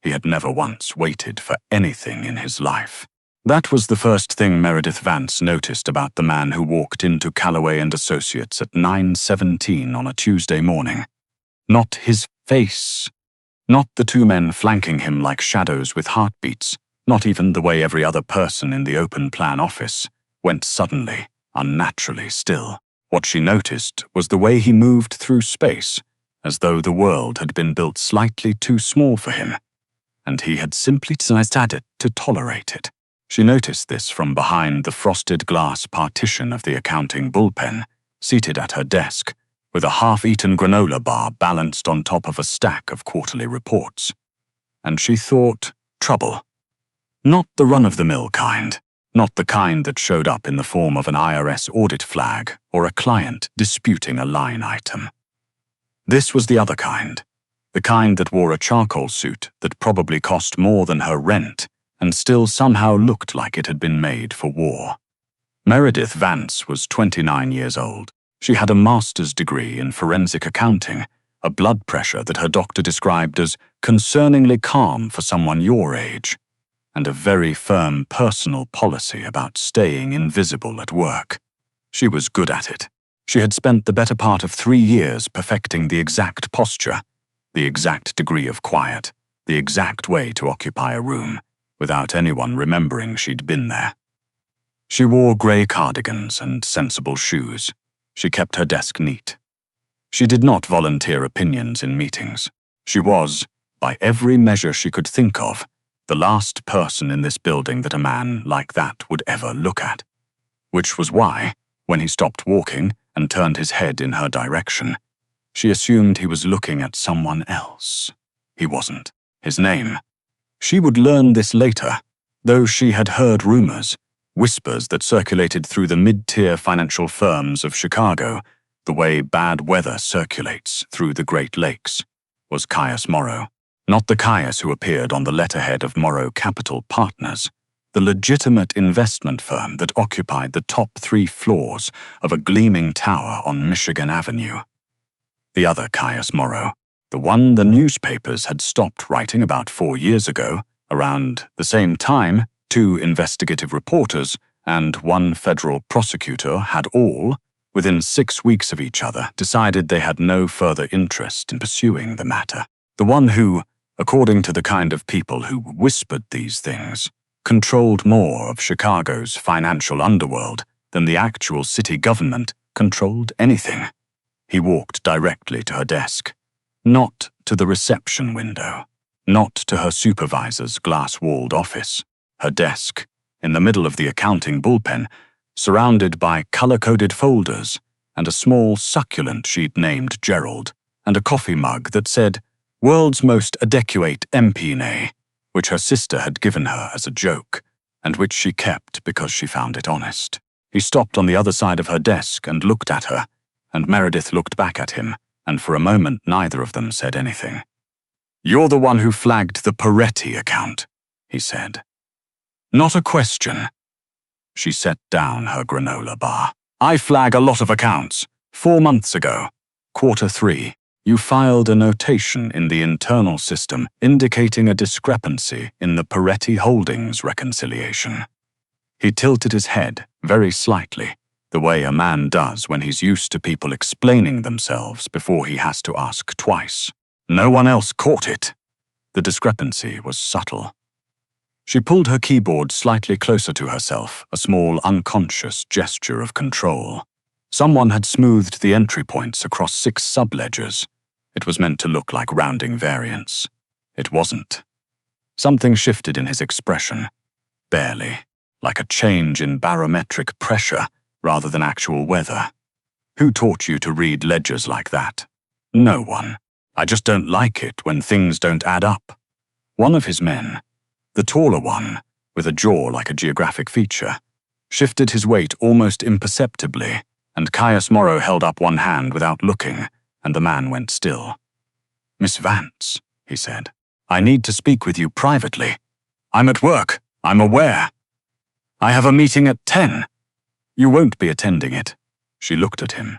He had never once waited for anything in his life. That was the first thing Meredith Vance noticed about the man who walked into Calloway and Associates at 9:17 on a Tuesday morning. Not his face. Not the two men flanking him like shadows with heartbeats. Not even the way every other person in the open plan office went suddenly, unnaturally still. What she noticed was the way he moved through space, as though the world had been built slightly too small for him, and he had simply decided to tolerate it. She noticed this from behind the frosted glass partition of the accounting bullpen, seated at her desk, with a half-eaten granola bar balanced on top of a stack of quarterly reports. And she thought, trouble. Not the run-of-the-mill kind. Not the kind that showed up in the form of an IRS audit flag or a client disputing a line item. This was the other kind. The kind that wore a charcoal suit that probably cost more than her rent and still somehow looked like it had been made for war. Meredith Vance was 29 years old. She had a master's degree in forensic accounting, a blood pressure that her doctor described as concerningly calm for someone your age, and a very firm personal policy about staying invisible at work. She was good at it. She had spent the better part of 3 years perfecting the exact posture, the exact degree of quiet, the exact way to occupy a room, without anyone remembering she'd been there. She wore grey cardigans and sensible shoes. She kept her desk neat. She did not volunteer opinions in meetings. She was, by every measure she could think of, the last person in this building that a man like that would ever look at. Which was why, when he stopped walking and turned his head in her direction, she assumed he was looking at someone else. He wasn't. His name. She would learn this later, though she had heard rumors, whispers that circulated through the mid-tier financial firms of Chicago, the way bad weather circulates through the Great Lakes, was Caius Morrow. Not the Caius who appeared on the letterhead of Morrow Capital Partners, the legitimate investment firm that occupied the top 3 floors of a gleaming tower on Michigan Avenue. The other Caius Morrow, the one the newspapers had stopped writing about 4 years ago, around the same time 2 investigative reporters and 1 federal prosecutor had all, within 6 weeks of each other, decided they had no further interest in pursuing the matter. The one who, according to the kind of people who whispered these things, controlled more of Chicago's financial underworld than the actual city government controlled anything. He walked directly to her desk, not to the reception window, not to her supervisor's glass-walled office. Her desk, in the middle of the accounting bullpen, surrounded by color-coded folders and a small succulent she'd named Gerald, and a coffee mug that said, "World's Most Adequate Empine," which her sister had given her as a joke, and which she kept because she found it honest. He stopped on the other side of her desk and looked at her, and Meredith looked back at him, and for a moment neither of them said anything. "You're the one who flagged the Peretti account," he said. "Not a question." She set down her granola bar. "I flag a lot of accounts. 4 months ago, quarter 3, you filed a notation in the internal system indicating a discrepancy in the Peretti Holdings reconciliation." He tilted his head very slightly, the way a man does when he's used to people explaining themselves before he has to ask twice. No one else caught it. The discrepancy was subtle. She pulled her keyboard slightly closer to herself, a small unconscious gesture of control. Someone had smoothed the entry points across 6 subledgers. It was meant to look like rounding variance. It wasn't. Something shifted in his expression, barely, like a change in barometric pressure rather than actual weather. "Who taught you to read ledgers like that?" "No one. I just don't like it when things don't add up." One of his men, the taller one, with a jaw like a geographic feature, shifted his weight almost imperceptibly, and Caius Morrow held up one hand without looking, and the man went still. "Miss Vance," he said, "I need to speak with you privately." "I'm at work. I'm aware." "I have a meeting at 10. "You won't be attending it." She looked at him.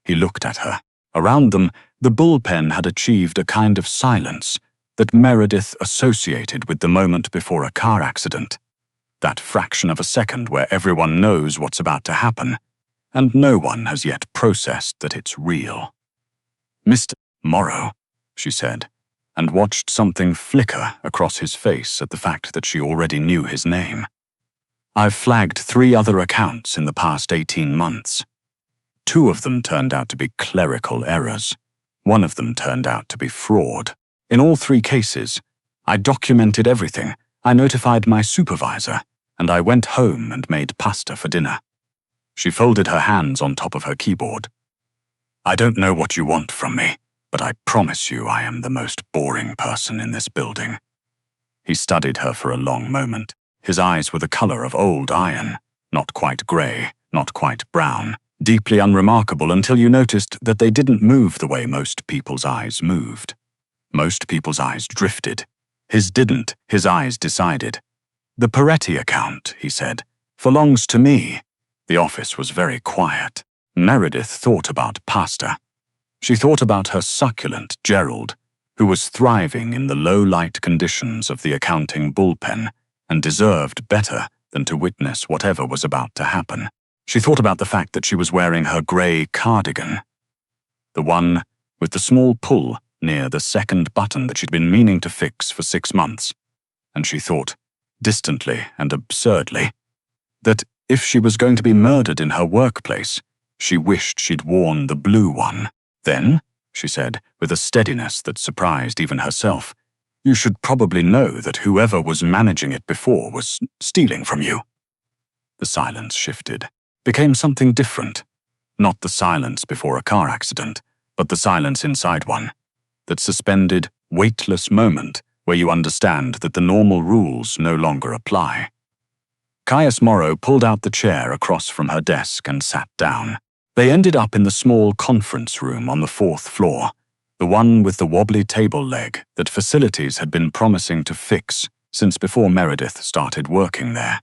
He looked at her. Around them, the bullpen had achieved a kind of silence, that Meredith associated with the moment before a car accident. That fraction of a second where everyone knows what's about to happen, and no one has yet processed that it's real. "Mr. Morrow," she said, and watched something flicker across his face at the fact that she already knew his name. "I've flagged 3 other accounts in the past 18 months. 2 of them turned out to be clerical errors. 1 of them turned out to be fraud. In all 3 cases, I documented everything. I notified my supervisor, and I went home and made pasta for dinner." She folded her hands on top of her keyboard. "I don't know what you want from me, but I promise you I am the most boring person in this building." He studied her for a long moment. His eyes were the color of old iron, not quite gray, not quite brown, deeply unremarkable until you noticed that they didn't move the way most people's eyes moved. Most people's eyes drifted. His didn't. His eyes decided. "The Peretti account," he said, "belongs to me." The office was very quiet. Meredith thought about pasta. She thought about her succulent Gerald, who was thriving in the low-light conditions of the accounting bullpen and deserved better than to witness whatever was about to happen. She thought about the fact that she was wearing her grey cardigan, the one with the small pull near the second button that she'd been meaning to fix for 6 months, and she thought, distantly and absurdly, that if she was going to be murdered in her workplace, she wished she'd worn the blue one. "Then," she said, with a steadiness that surprised even herself, "you should probably know that whoever was managing it before was stealing from you." The silence shifted, became something different. Not the silence before a car accident, but the silence inside one. That suspended, weightless moment where you understand that the normal rules no longer apply. Caius Morrow pulled out the chair across from her desk and sat down. They ended up in the small conference room on the 4th floor, the one with the wobbly table leg that facilities had been promising to fix since before Meredith started working there.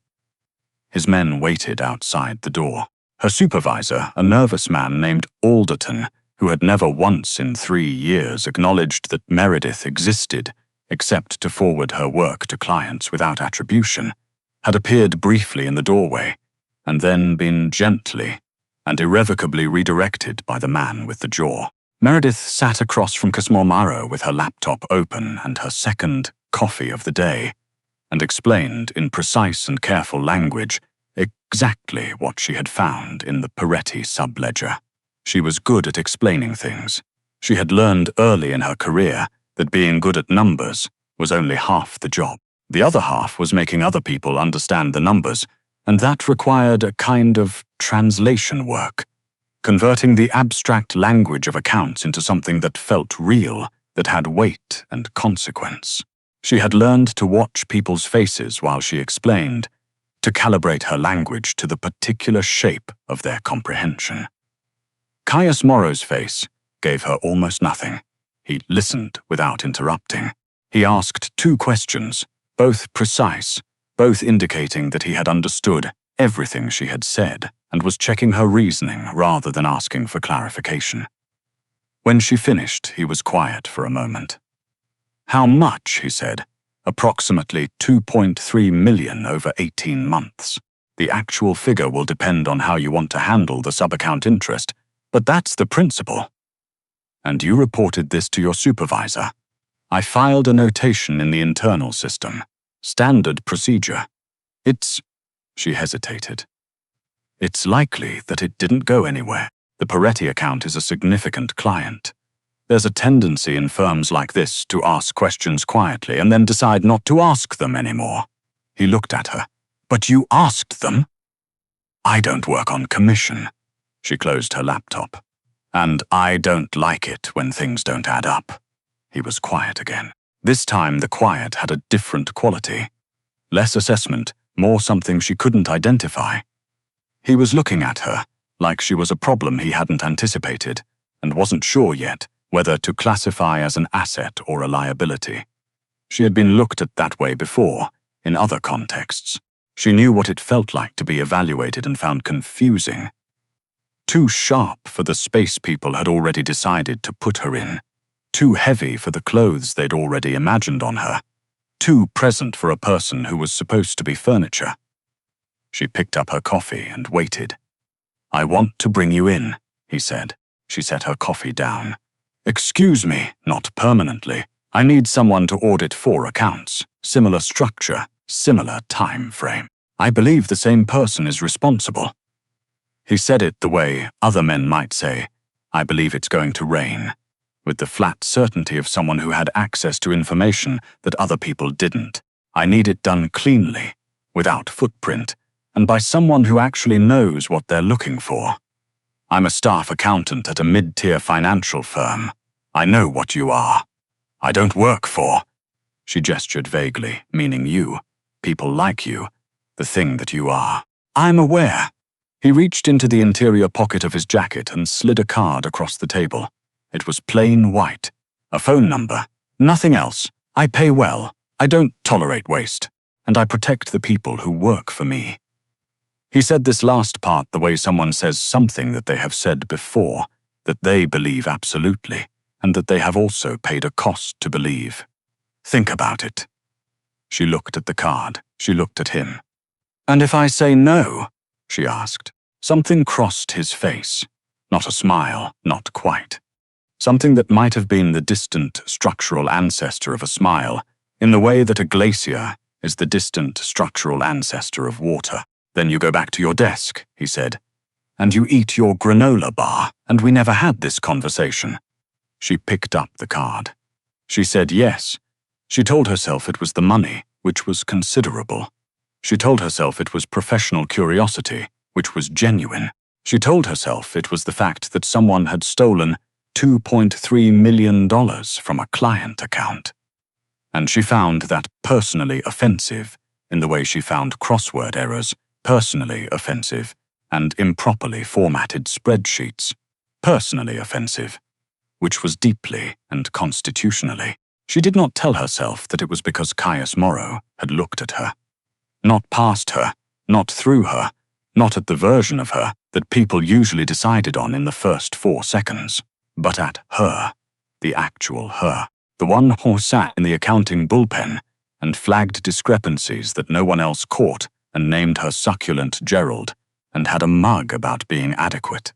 His men waited outside the door. Her supervisor, a nervous man named Alderton, who had never once in 3 years acknowledged that Meredith existed, except to forward her work to clients without attribution, had appeared briefly in the doorway, and then been gently and irrevocably redirected by the man with the jaw. Meredith sat across from Morrow with her laptop open and her second coffee of the day, and explained in precise and careful language exactly what she had found in the Peretti subledger. She was good at explaining things. She had learned early in her career that being good at numbers was only half the job. The other half was making other people understand the numbers, and that required a kind of translation work, converting the abstract language of accounts into something that felt real, that had weight and consequence. She had learned to watch people's faces while she explained, to calibrate her language to the particular shape of their comprehension. Caius Morrow's face gave her almost nothing. He listened without interrupting. He asked 2 questions, both precise, both indicating that he had understood everything she had said and was checking her reasoning rather than asking for clarification. When she finished, he was quiet for a moment. "How much?" he said. "Approximately 2.3 million over 18 months. The actual figure will depend on how you want to handle the sub-account interest, but that's the principle." "And you reported this to your supervisor?" "I filed a notation in the internal system. Standard procedure. She hesitated. "It's likely that it didn't go anywhere. The Peretti account is a significant client. There's a tendency in firms like this to ask questions quietly and then decide not to ask them anymore." He looked at her. "But you asked them?" "I don't work on commission." She closed her laptop. "And I don't like it when things don't add up." He was quiet again. This time the quiet had a different quality. Less assessment, more something she couldn't identify. He was looking at her like she was a problem he hadn't anticipated and wasn't sure yet whether to classify as an asset or a liability. She had been looked at that way before, in other contexts. She knew what it felt like to be evaluated and found confusing. Too sharp for the space people had already decided to put her in. too heavy for the clothes they'd already imagined on her, too present for a person who was supposed to be furniture. She picked up her coffee and waited. "I want to bring you in," he said. She set her coffee down. "Excuse me, not permanently. I need someone to audit 4 accounts. Similar structure, similar time frame. I believe the same person is responsible." He said it the way other men might say, "I believe it's going to rain," with the flat certainty of someone who had access to information that other people didn't. "I need it done cleanly, without footprint, and by someone who actually knows what they're looking for. I'm a staff accountant at a mid-tier financial firm. I know what you are. I don't work for—" She gestured vaguely, meaning you, people like you, the thing that you are. "I'm aware." He reached into the interior pocket of his jacket and slid a card across the table. It was plain white. A phone number. Nothing else. "I pay well. I don't tolerate waste. And I protect the people who work for me." He said this last part the way someone says something that they have said before, that they believe absolutely, and that they have also paid a cost to believe. "Think about it." She looked at the card. She looked at him. "And if I say no?" she asked. Something crossed his face. Not a smile, not quite. Something that might have been the distant structural ancestor of a smile, in the way that a glacier is the distant structural ancestor of water. "Then you go back to your desk," he said, "and you eat your granola bar, and we never had this conversation." She picked up the card. She said yes. She told herself it was the money, which was considerable. She told herself it was professional curiosity, which was genuine. She told herself it was the fact that someone had stolen $2.3 million from a client account. And she found that personally offensive, in the way she found crossword errors personally offensive, and improperly formatted spreadsheets personally offensive, which was deeply and constitutionally. She did not tell herself that it was because Caius Morrow had looked at her. Not past her, not through her, not at the version of her that people usually decided on in the first 4 seconds, but at her, the actual her, the one who sat in the accounting bullpen and flagged discrepancies that no one else caught and named her succulent Gerald and had a mug about being adequate.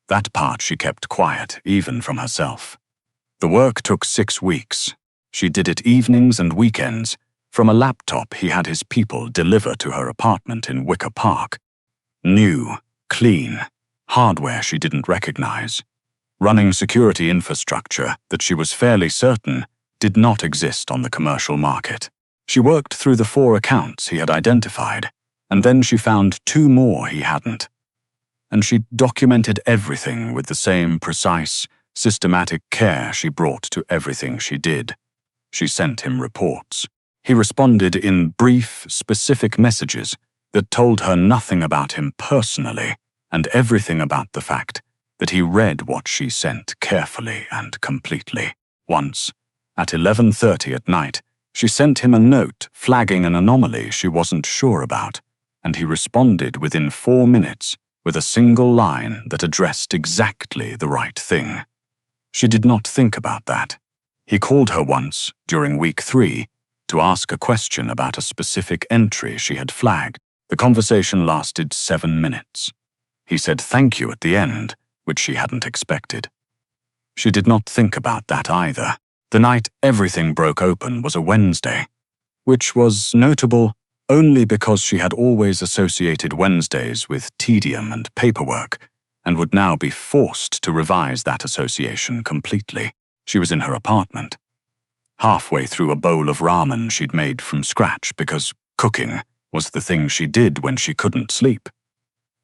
That part she kept quiet, even from herself. The work took 6 weeks. She did it evenings and weekends, from a laptop he had his people deliver to her apartment in Wicker Park. New, clean, hardware she didn't recognize. Running security infrastructure that she was fairly certain did not exist on the commercial market. She worked through the 4 accounts he had identified, and then she found 2 more he hadn't. And she documented everything with the same precise, systematic care she brought to everything she did. She sent him reports. He responded in brief, specific messages that told her nothing about him personally and everything about the fact that he read what she sent carefully and completely. Once, at 11:30 at night, she sent him a note flagging an anomaly she wasn't sure about, and he responded within 4 minutes with a single line that addressed exactly the right thing. She did not think about that. He called her once, during week 3, to ask a question about a specific entry she had flagged. The conversation lasted 7 minutes. He said thank you at the end, which she hadn't expected. She did not think about that either. The night everything broke open was a Wednesday, which was notable only because she had always associated Wednesdays with tedium and paperwork, and would now be forced to revise that association completely. She was in her apartment, halfway through a bowl of ramen she'd made from scratch because cooking was the thing she did when she couldn't sleep,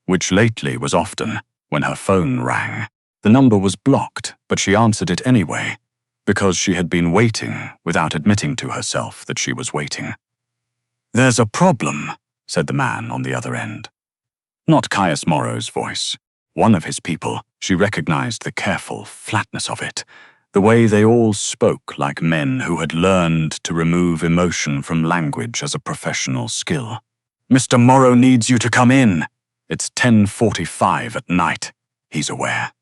which lately was often when her phone rang. The number was blocked, but she answered it anyway, because she had been waiting without admitting to herself that she was waiting. "There's a problem," said the man on the other end. Not Caius Morrow's voice. One of his people. She recognized the careful flatness of it, the way they all spoke like men who had learned to remove emotion from language as a professional skill. "Mr. Morrow needs you to come in. It's 10:45 at night. He's aware."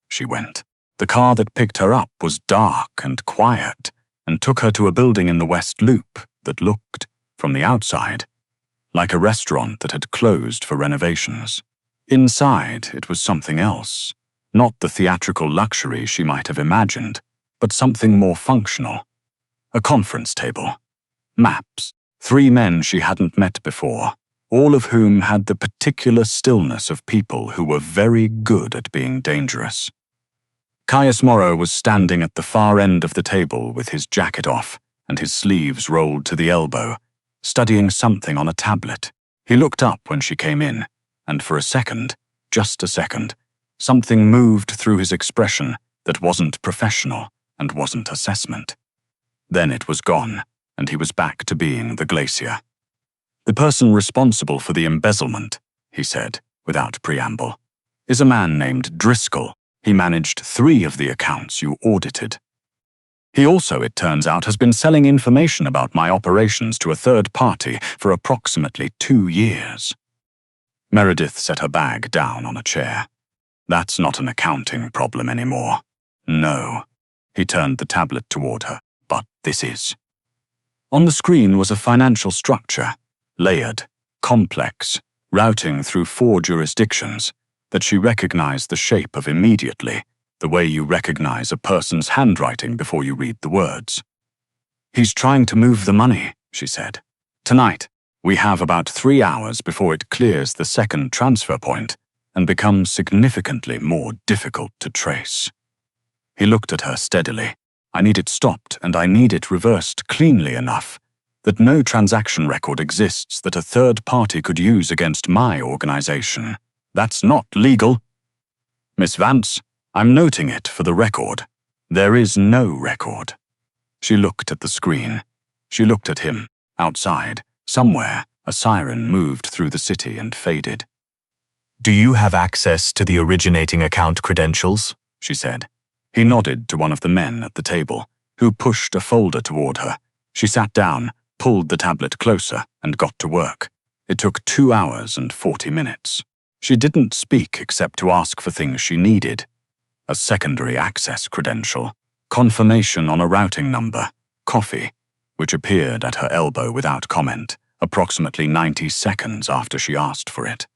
She went. The car that picked her up was dark and quiet and took her to a building in the West Loop that looked, from the outside, like a restaurant that had closed for renovations. Inside, it was something else, not the theatrical luxury she might have imagined, but something more functional. A conference table, maps, 3 men she hadn't met before, all of whom had the particular stillness of people who were very good at being dangerous. Caius Morrow was standing at the far end of the table with his jacket off and his sleeves rolled to the elbow, studying something on a tablet. He looked up when she came in, and for a second, just a second, something moved through his expression that wasn't professional and wasn't assessment. Then it was gone, and he was back to being the glacier. "The person responsible for the embezzlement," he said, without preamble, "is a man named Driscoll. He managed 3 of the accounts you audited. He also, it turns out, has been selling information about my operations to a third party for approximately 2 years." Meredith set her bag down on a chair. "That's not an accounting problem anymore. No." He turned the tablet toward her. "But this is." On the screen was a financial structure, layered, complex, routing through 4 jurisdictions, that she recognized the shape of immediately, the way you recognize a person's handwriting before you read the words. "He's trying to move the money," she said. "Tonight, we have about 3 hours before it clears the second transfer point and becomes significantly more difficult to trace." He looked at her steadily. "I need it stopped, and I need it reversed cleanly enough that no transaction record exists that a third party could use against my organization. That's not legal. Miss Vance, I'm noting it for the record. There is no record." She looked at the screen. She looked at him. Outside, somewhere, a siren moved through the city and faded. "Do you have access to the originating account credentials?" she said. He nodded to one of the men at the table, who pushed a folder toward her. She sat down, pulled the tablet closer, and got to work. It took 2 hours and 40 minutes. She didn't speak except to ask for things she needed. A secondary access credential, confirmation on a routing number, coffee, which appeared at her elbow without comment, approximately 90 seconds after she asked for it.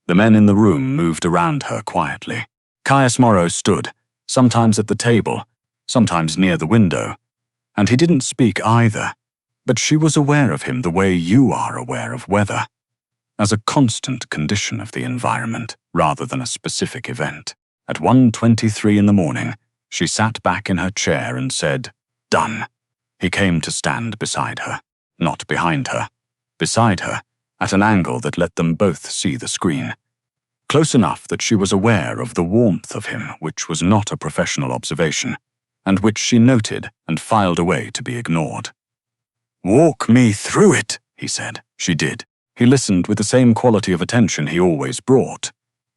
The men in the room moved around her quietly. Caius Morrow stood, sometimes at the table, sometimes near the window, and he didn't speak either, but she was aware of him the way you are aware of weather, as a constant condition of the environment rather than a specific event. At 1:23 in the morning, she sat back in her chair and said, "Done." He came to stand beside her, not behind her, beside her, at an angle that let them both see the screen. Close enough that she was aware of the warmth of him, which was not a professional observation, and which she noted and filed away to be ignored. "Walk me through it," he said. She did. He listened with the same quality of attention he always brought.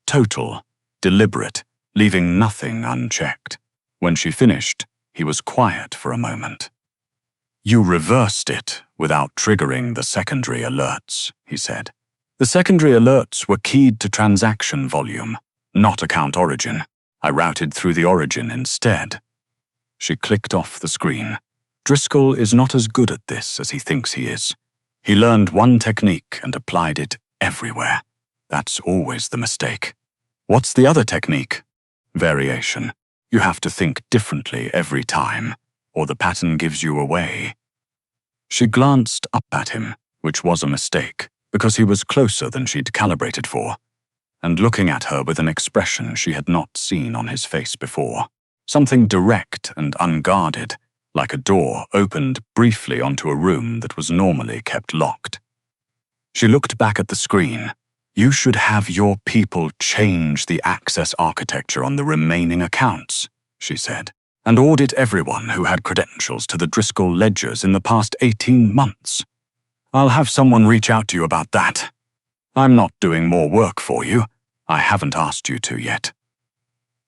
Total, deliberate, leaving nothing unchecked. When she finished, he was quiet for a moment. "You reversed it without triggering the secondary alerts," he said. "The secondary alerts were keyed to transaction volume, not account origin. I routed through the origin instead." She clicked off the screen. "Driscoll is not as good at this as he thinks he is. He learned one technique and applied it everywhere. That's always the mistake. What's the other technique? Variation. You have to think differently every time, or the pattern gives you away." She glanced up at him, which was a mistake, because he was closer than she'd calibrated for, and looking at her with an expression she had not seen on his face before. Something direct and unguarded, like a door opened briefly onto a room that was normally kept locked. She looked back at the screen. "You should have your people change the access architecture on the remaining accounts," she said, "and audit everyone who had credentials to the Driscoll ledgers in the past 18 months. I'll have someone reach out to you about that. I'm not doing more work for you. I haven't asked you to yet."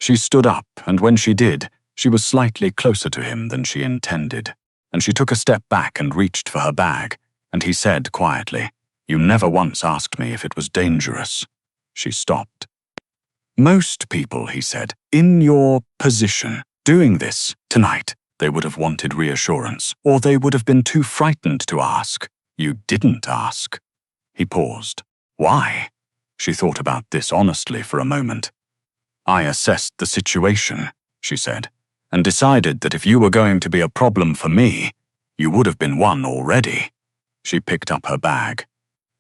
She stood up, and when she did, she was slightly closer to him than she intended, and she took a step back and reached for her bag, and he said quietly, "You never once asked me if it was dangerous." She stopped. Most people, he said, in your position, doing this tonight, they would have wanted reassurance, or they would have been too frightened to ask. You didn't ask. He paused. Why? She thought about this honestly for a moment. I assessed the situation, she said, and decided that if you were going to be a problem for me, you would have been one already. She picked up her bag,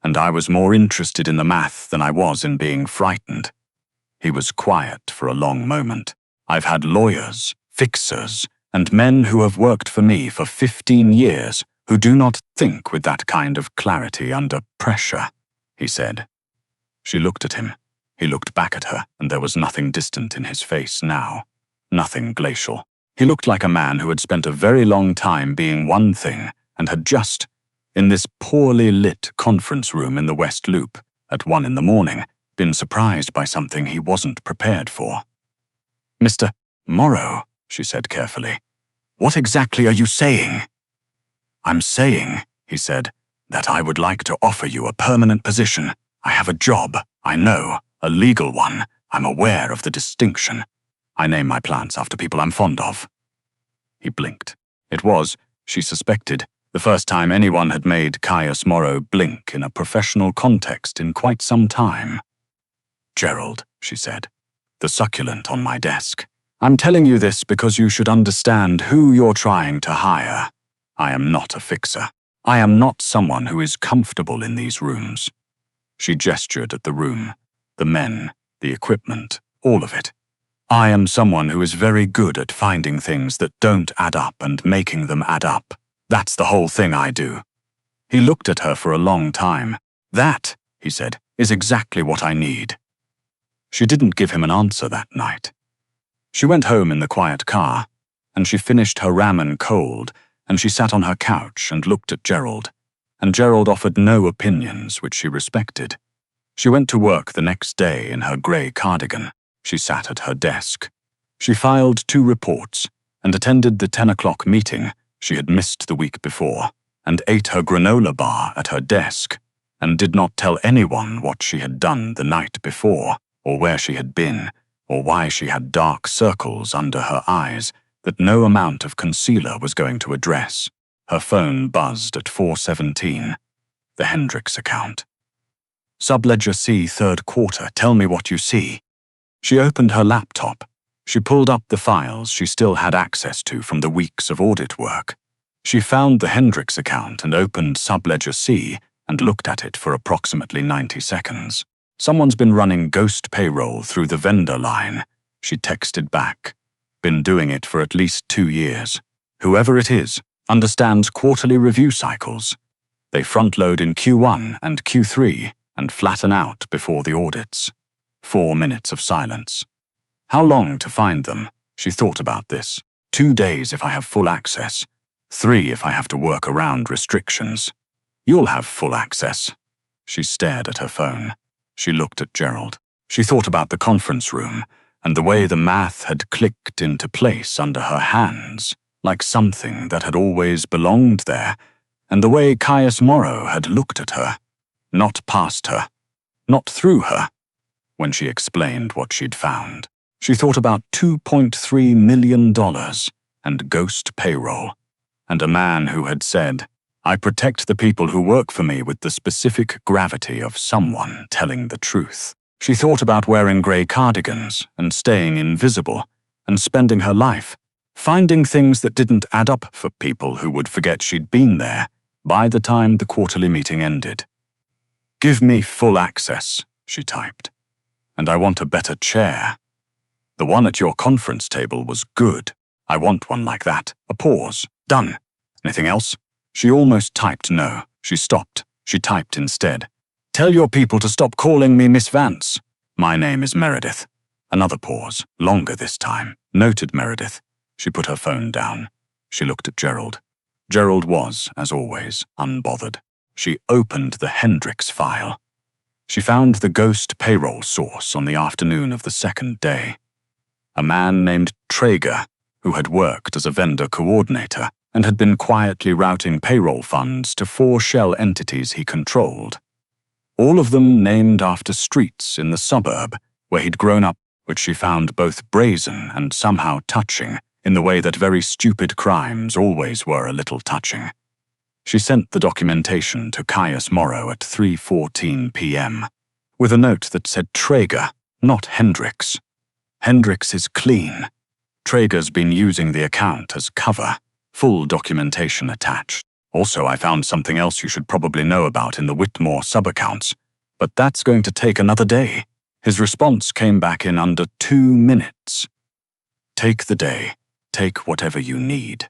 and I was more interested in the math than I was in being frightened. He was quiet for a long moment. I've had lawyers, fixers, and men who have worked for me for 15 years who do not think with that kind of clarity under pressure, he said. She looked at him. He looked back at her, and there was nothing distant in his face now. Nothing glacial. He looked like a man who had spent a very long time being one thing and had just, in this poorly lit conference room in the West Loop, at 1 a.m, been surprised by something he wasn't prepared for. Mr. Morrow, she said carefully, what exactly are you saying? I'm saying, he said, that I would like to offer you a permanent position. I have a job, I know, a legal one. I'm aware of the distinction. I name my plants after people I'm fond of. He blinked. It was, she suspected, the first time anyone had made Caius Morrow blink in a professional context in quite some time. Gerald, she said, the succulent on my desk. I'm telling you this because you should understand who you're trying to hire. I am not a fixer. I am not someone who is comfortable in these rooms. She gestured at the room, the men, the equipment, all of it. I am someone who is very good at finding things that don't add up and making them add up. That's the whole thing I do. He looked at her for a long time. That, he said, is exactly what I need. She didn't give him an answer that night. She went home in the quiet car, and she finished her ramen cold, and she sat on her couch and looked at Gerald, and Gerald offered no opinions, which she respected. She went to work the next day in her grey cardigan. She sat at her desk. She filed 2 reports and attended the 10 o'clock meeting she had missed the week before, and ate her granola bar at her desk, and did not tell anyone what she had done the night before, or where she had been, or why she had dark circles under her eyes that no amount of concealer was going to address. Her phone buzzed at 4:17. The Hendricks account. Subledger C, 3rd quarter, tell me what you see. She opened her laptop. She pulled up the files she still had access to from the weeks of audit work. She found the Hendricks account and opened Subledger C and looked at it for approximately 90 seconds. Someone's been running ghost payroll through the vendor line. She texted back. Been doing it for at least 2 years. Whoever it is understands quarterly review cycles. They front-load in Q1 and Q3 and flatten out before the audits. 4 minutes of silence. How long to find them? She thought about this. 2 days if I have full access. 3 if I have to work around restrictions. You'll have full access. She stared at her phone. She looked at Gerald. She thought about the conference room and the way the math had clicked into place under her hands, like something that had always belonged there, and the way Caius Morrow had looked at her, not past her, not through her, when she explained what she'd found. She thought about $2.3 million and ghost payroll, and a man who had said, I protect the people who work for me with the specific gravity of someone telling the truth. She thought about wearing grey cardigans and staying invisible and spending her life finding things that didn't add up for people who would forget she'd been there by the time the quarterly meeting ended. Give me full access, she typed, and I want a better chair. The one at your conference table was good. I want one like that. A pause. Done. Anything else? She almost typed no. She stopped. She typed instead. Tell your people to stop calling me Miss Vance. My name is Meredith. Another pause. Longer this time. Noted Meredith. She put her phone down. She looked at Gerald. Gerald was, as always, unbothered. She opened the Hendricks file. She found the ghost payroll source on the afternoon of the 2nd day. A man named Traeger, who had worked as a vendor coordinator and had been quietly routing payroll funds to 4 shell entities he controlled. All of them named after streets in the suburb where he'd grown up which she found both brazen and somehow touching in the way that very stupid crimes always were a little touching. She sent the documentation to Caius Morrow at 3:14 p.m. with a note that said Traeger, not Hendricks. Hendricks is clean. Traeger's been using the account as cover. Full documentation attached. Also, I found something else you should probably know about in the Whitmore sub-accounts, but that's going to take another day. His response came back in under 2 minutes. Take the day. Take whatever you need.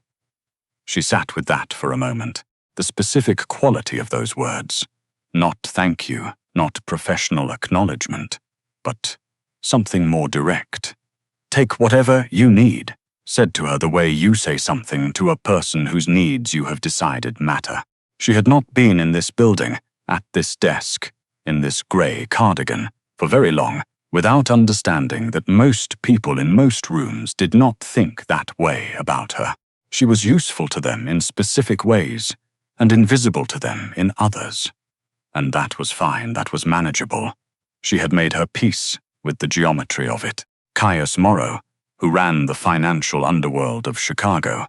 She sat with that for a moment. The specific quality of those words. Not thank you, not professional acknowledgement, but something more direct. Take whatever you need, said to her the way you say something to a person whose needs you have decided matter. She had not been in this building, at this desk, in this grey cardigan, for very long, without understanding that most people in most rooms did not think that way about her. She was useful to them in specific ways, and invisible to them in others. And that was fine, that was manageable. She had made her peace with the geometry of it. Caius Morrow, who ran the financial underworld of Chicago,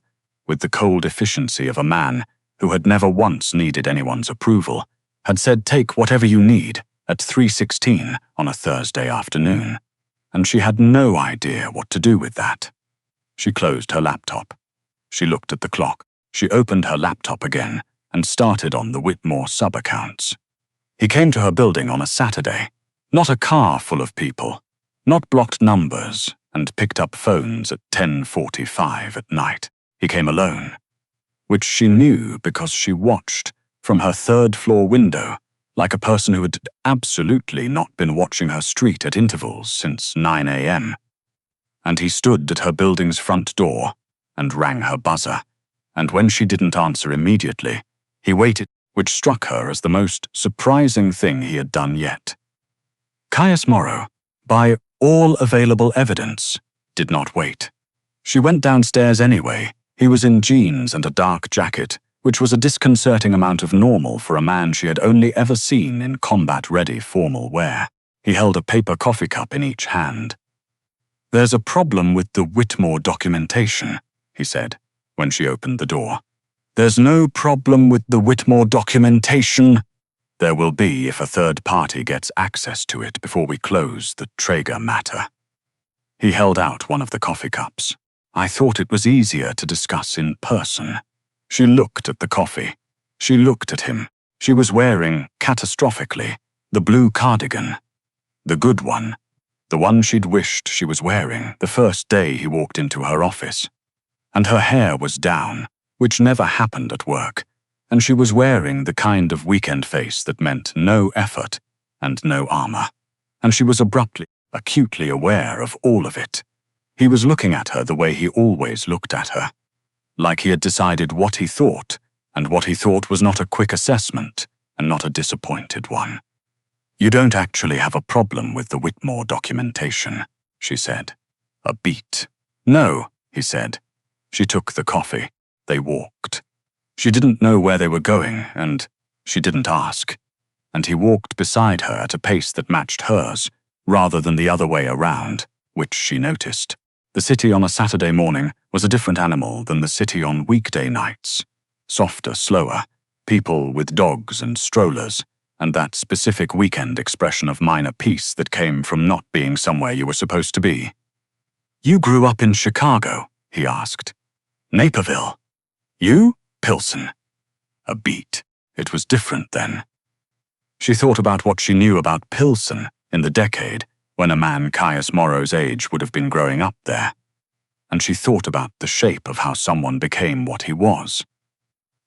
with the cold efficiency of a man who had never once needed anyone's approval, had said take whatever you need at 3:16 on a Thursday afternoon, and she had no idea what to do with that. She closed her laptop. She looked at the clock. She opened her laptop again and started on the Whitmore sub-accounts. He came to her building on a Saturday, not a car full of people, not blocked numbers, and picked up phones at 10:45 at night. He came alone, which she knew because she watched from her third-floor window like a person who had absolutely not been watching her street at intervals since 9 a.m. And he stood at her building's front door and rang her buzzer, and when she didn't answer immediately, he waited, which struck her as the most surprising thing he had done yet. Caius Morrow, by all available evidence, did not wait. She went downstairs anyway. He was in jeans and a dark jacket, which was a disconcerting amount of normal for a man she had only ever seen in combat-ready formal wear. He held a paper coffee cup in each hand. There's a problem with the Whitmore documentation, he said, when she opened the door. There's no problem with the Whitmore documentation. There will be if a third party gets access to it before we close the Traeger matter. He held out one of the coffee cups. I thought it was easier to discuss in person. She looked at the coffee. She looked at him. She was wearing, catastrophically, the blue cardigan. The good one. The one she'd wished she was wearing the first day he walked into her office. And her hair was down, which never happened at work, and she was wearing the kind of weekend face that meant no effort and no armor. And she was abruptly, acutely aware of all of it. He was looking at her the way he always looked at her, like he had decided what he thought, and what he thought was not a quick assessment and not a disappointed one. You don't actually have a problem with the Whitmore documentation, she said. A beat. No, he said. She took the coffee. They walked. She didn't know where they were going, and she didn't ask. And he walked beside her at a pace that matched hers, rather than the other way around, which she noticed. The city on a Saturday morning was a different animal than the city on weekday nights. Softer, slower, people with dogs and strollers, and that specific weekend expression of minor peace that came from not being somewhere you were supposed to be. You grew up in Chicago, he asked. Naperville. You? Pilsen. A beat. It was different then. She thought about what she knew about Pilsen in the decade when a man Caius Morrow's age would have been growing up there. And she thought about the shape of how someone became what he was.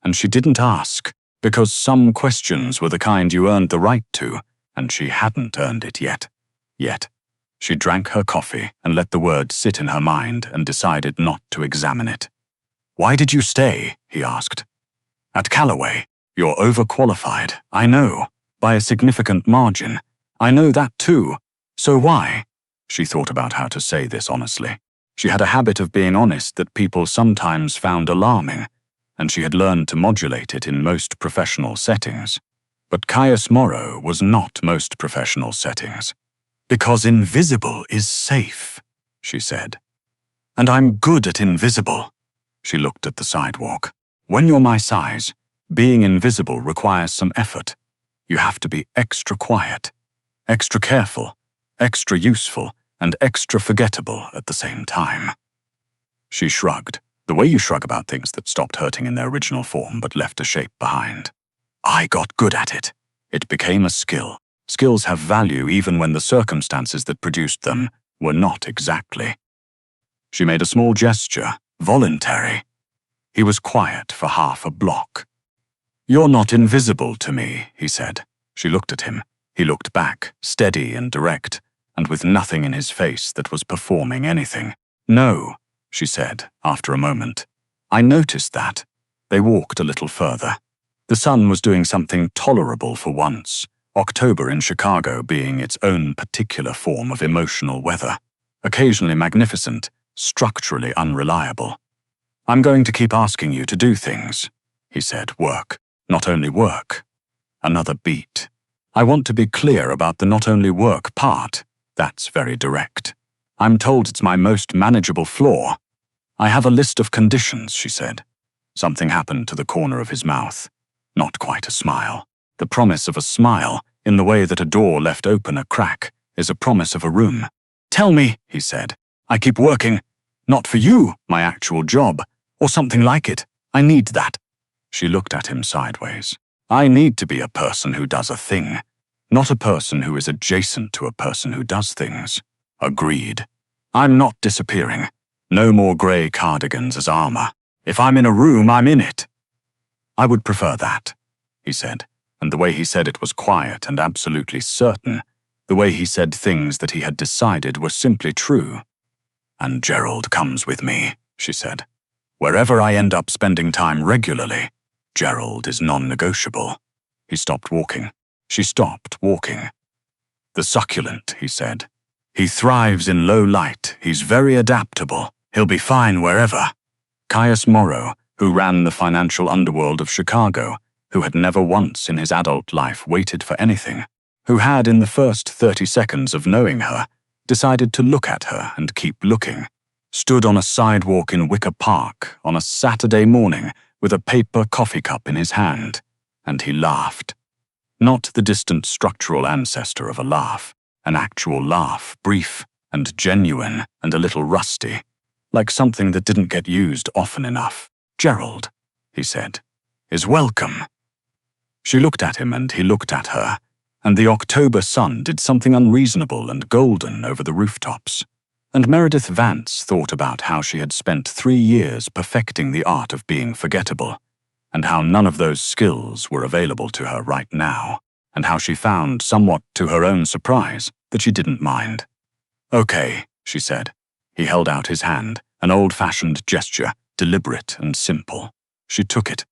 And she didn't ask, because some questions were the kind you earned the right to, and she hadn't earned it yet. She drank her coffee and let the word sit in her mind and decided not to examine it. Why did you stay? He asked. At Callaway. You're overqualified, I know, by a significant margin. I know that too. So why? She thought about how to say this honestly. She had a habit of being honest that people sometimes found alarming, and she had learned to modulate it in most professional settings. But Caius Morrow was not most professional settings. Because invisible is safe, she said. And I'm good at invisible. She looked at the sidewalk. When you're my size, being invisible requires some effort. You have to be extra quiet, extra careful, extra useful, and extra forgettable at the same time. She shrugged, the way you shrug about things that stopped hurting in their original form but left a shape behind. I got good at it. It became a skill. Skills have value even when the circumstances that produced them were not exactly. She made a small gesture, voluntary. He was quiet for half a block. You're not invisible to me, he said. She looked at him. He looked back, steady and direct, and with nothing in his face that was performing anything. No, she said, after a moment. I noticed that. They walked a little further. The sun was doing something tolerable for once, October in Chicago being its own particular form of emotional weather, occasionally magnificent, structurally unreliable. I'm going to keep asking you to do things, he said, work, not only work. Another beat. I want to be clear about the not only work part. That's very direct. I'm told it's my most manageable flaw. I have a list of conditions, she said. Something happened to the corner of his mouth. Not quite a smile. The promise of a smile, in the way that a door left open a crack, is a promise of a room. Tell me, he said. I keep working. Not for you, my actual job, or something like it. I need that. She looked at him sideways. I need to be a person who does a thing, not a person who is adjacent to a person who does things. Agreed. I'm not disappearing. No more grey cardigans as armor. If I'm in a room, I'm in it. I would prefer that, he said, and the way he said it was quiet and absolutely certain. The way he said things that he had decided were simply true. And Gerald comes with me, she said. Wherever I end up spending time regularly, Gerald is non-negotiable. He stopped walking. She stopped walking. The succulent, he said. He thrives in low light. He's very adaptable. He'll be fine wherever. Caius Morrow, who ran the financial underworld of Chicago, who had never once in his adult life waited for anything, who had, in the first 30 seconds of knowing her, decided to look at her and keep looking, stood on a sidewalk in Wicker Park on a Saturday morning with a paper coffee cup in his hand, and he laughed. Not the distant structural ancestor of a laugh, an actual laugh, brief and genuine and a little rusty, like something that didn't get used often enough. Gerald, he said, is welcome. She looked at him and he looked at her, and the October sun did something unreasonable and golden over the rooftops. And Meredith Vance thought about how she had spent 3 years perfecting the art of being forgettable, and how none of those skills were available to her right now, and how she found, somewhat to her own surprise, that she didn't mind. Okay, she said. He held out his hand, an old-fashioned gesture, deliberate and simple. She took it.